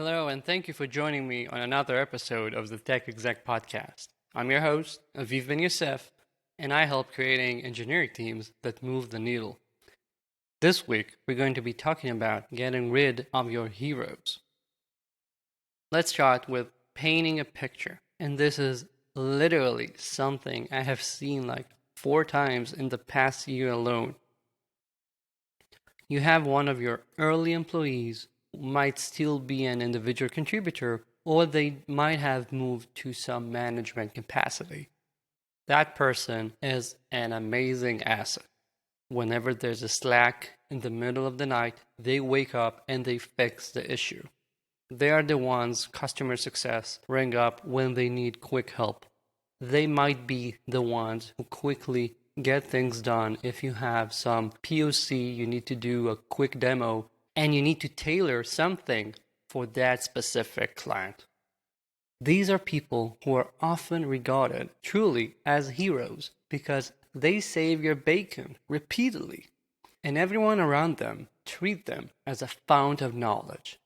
Hello, and thank you for joining me on another episode of the Tech Exec podcast. I'm your host, Aviv Ben-Yosef, and I help creating engineering teams that move the needle. This week, we're going to be talking about getting rid of your heroes. Let's start with painting a picture, and this is literally something I have seen like 4 times in the past year alone. You have one of your early employees who might still be an individual contributor, or they might have moved to some management capacity. That person is an amazing asset. Whenever there's a slack in the middle of the night, they wake up and they fix the issue. They are the ones customer success ring up when they need quick help. They might be the ones who quickly get things done if you have some POC, you need to do a quick demo, and you need to tailor something for that specific client. These are people who are often regarded truly as heroes because they save your bacon repeatedly, and everyone around them treat them as a fount of knowledge.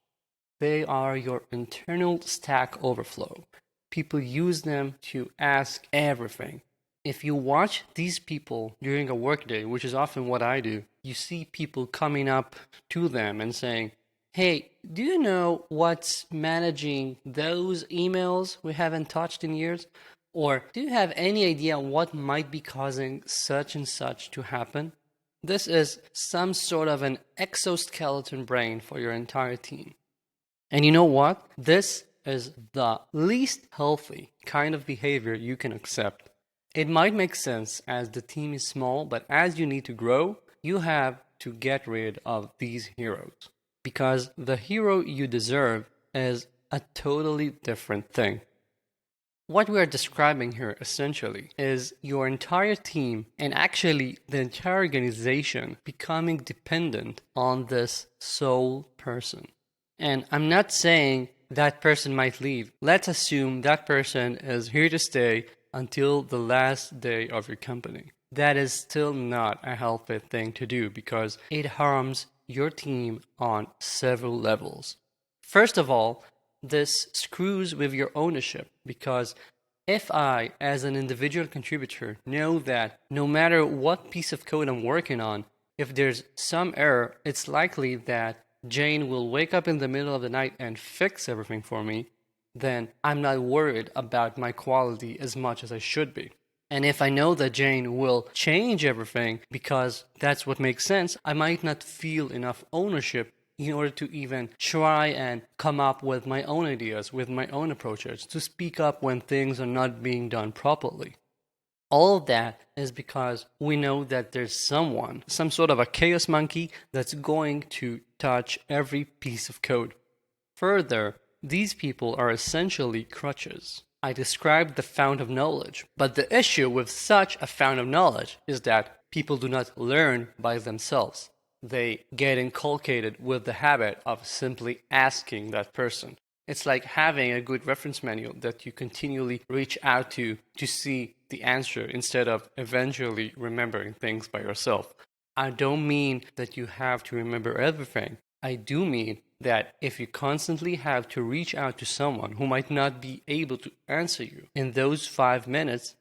They are your internal Stack Overflow. People use them to ask everything. If you watch these people during a workday, which is often what I do, you see people coming up to them and saying, "Hey, do you know what's managing those emails we haven't touched in years? Or do you have any idea what might be causing such and such to happen?" This is some sort of an exoskeleton brain for your entire team. And you know what? This is the least healthy kind of behavior you can accept. It might make sense as the team is small, but as you need to grow, you have to get rid of these heroes. Because the hero you deserve is a totally different thing. What we are describing here essentially is your entire team and actually the entire organization becoming dependent on this sole person. And I'm not saying that person might leave. Let's assume that person is here to stay until the last day of your company. That is still not a healthy thing to do because it harms your team on several levels. First of all, this screws with your ownership because if I, as an individual contributor, know that no matter what piece of code I'm working on, if there's some error, it's likely that Jane will wake up in the middle of the night and fix everything for me, then I'm not worried about my quality as much as I should be. And if I know that Jane will change everything because that's what makes sense, I might not feel enough ownership in order to even try and come up with my own ideas, with my own approaches, to speak up when things are not being done properly. All of that is because we know that there's someone, some sort of a chaos monkey that's going to touch every piece of code. Further, these people are essentially crutches. I described the fount of knowledge, but the issue with such a fount of knowledge is that people do not learn by themselves. They get inculcated with the habit of simply asking that person. It's like having a good reference manual that you continually reach out to see the answer instead of eventually remembering things by yourself. I don't mean that you have to remember everything. I do mean that if you constantly have to reach out to someone who might not be able to answer you in those 5 minutes,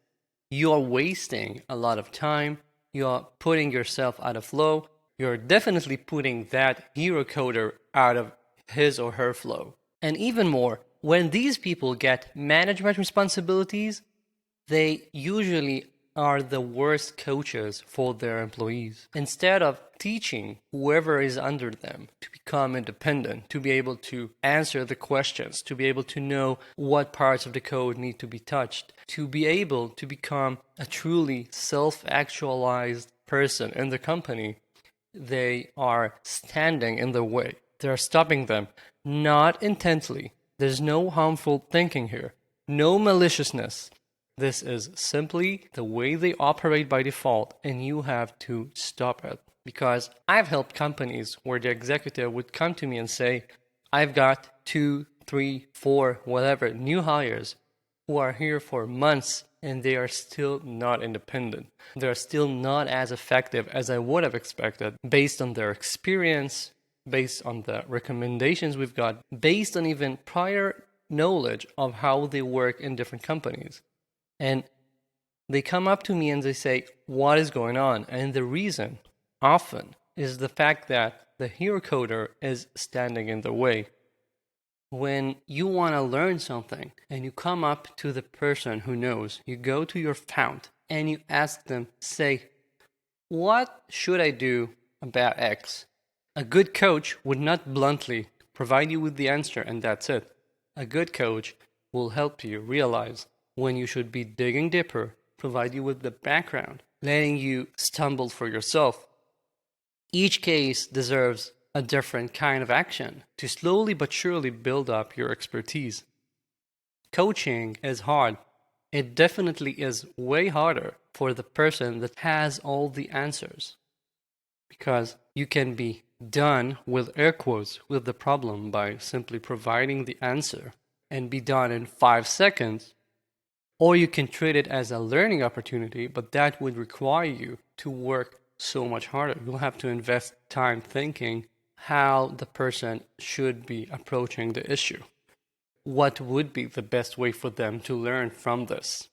you are wasting a lot of time, you are putting yourself out of flow, you're definitely putting that hero coder out of his or her flow. And even more, when these people get management responsibilities, they usually are the worst coaches for their employees. Instead of teaching whoever is under them to become independent, to be able to answer the questions, to be able to know what parts of the code need to be touched, to be able to become a truly self-actualized person in the company, they are standing in the way. They're stopping them, not intently. There's no harmful thinking here, no maliciousness. This is simply the way they operate by default, and you have to stop it. Because I've helped companies where the executive would come to me and say, I've got 2, 3, 4, whatever, new hires who are here for months and they are still not independent. They're still not as effective as I would have expected based on their experience, based on the recommendations we've got, based on even prior knowledge of how they work in different companies. And they come up to me and they say, what is going on? And the reason often is the fact that the hero coder is standing in the way. When you want to learn something and you come up to the person who knows, you go to your fount and you ask them, say, what should I do about X? A good coach would not bluntly provide you with the answer and that's it. A good coach will help you realize when you should be digging deeper, provide you with the background, letting you stumble for yourself. Each case deserves a different kind of action to slowly but surely build up your expertise. Coaching is hard. It definitely is way harder for the person that has all the answers, because you can be done with air quotes with the problem by simply providing the answer and be done in 5 seconds, or you can treat it as a learning opportunity, but that would require you to work so much harder. You'll have to invest time thinking how the person should be approaching the issue. What would be the best way for them to learn from this?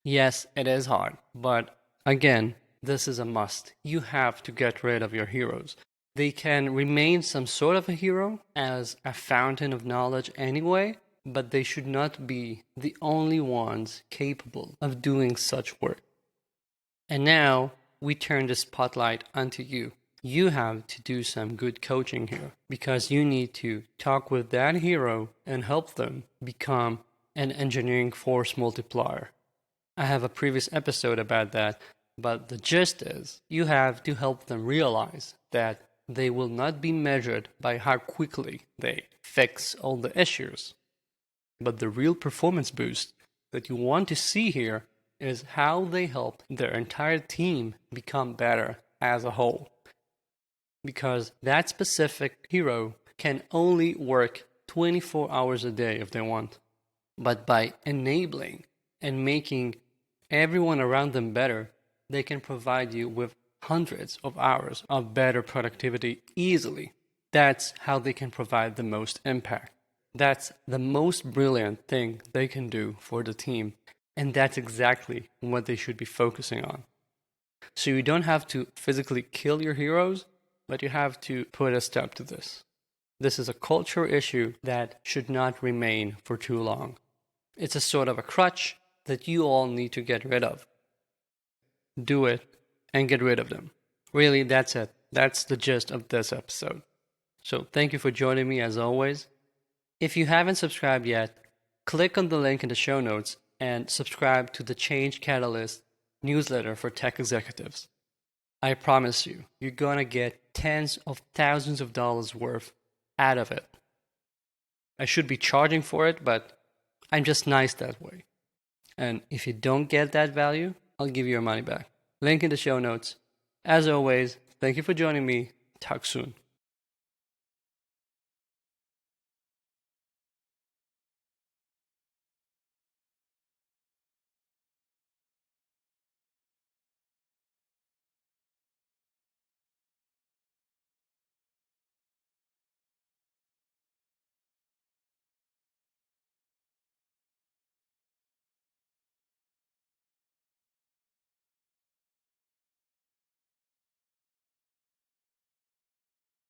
Yes, it is hard, but again, this is a must. You have to get rid of your heroes. They can remain some sort of a hero as a fountain of knowledge anyway, but they should not be the only ones capable of doing such work. And now we turn the spotlight onto you. You have to do some good coaching here, because you need to talk with that hero and help them become an engineering force multiplier. I have a previous episode about that, but the gist is you have to help them realize that they will not be measured by how quickly they fix all the issues. But the real performance boost that you want to see here is how they help their entire team become better as a whole. Because that specific hero can only work 24 hours a day if they want. But by enabling and making everyone around them better, they can provide you with hundreds of hours of better productivity easily. That's how they can provide the most impact. That's the most brilliant thing they can do for the team. And that's exactly what they should be focusing on. So you don't have to physically kill your heroes, but you have to put a stop to this. This is a culture issue that should not remain for too long. It's a sort of a crutch that you all need to get rid of. Do it and get rid of them. Really, that's it. That's the gist of this episode. So thank you for joining me as always. If you haven't subscribed yet, click on the link in the show notes and subscribe to the Change Catalyst newsletter for tech executives. I promise you, you're gonna get tens of thousands of dollars worth out of it. I should be charging for it, but I'm just nice that way. And if you don't get that value, I'll give you your money back. Link in the show notes. As always, thank you for joining me. Talk soon.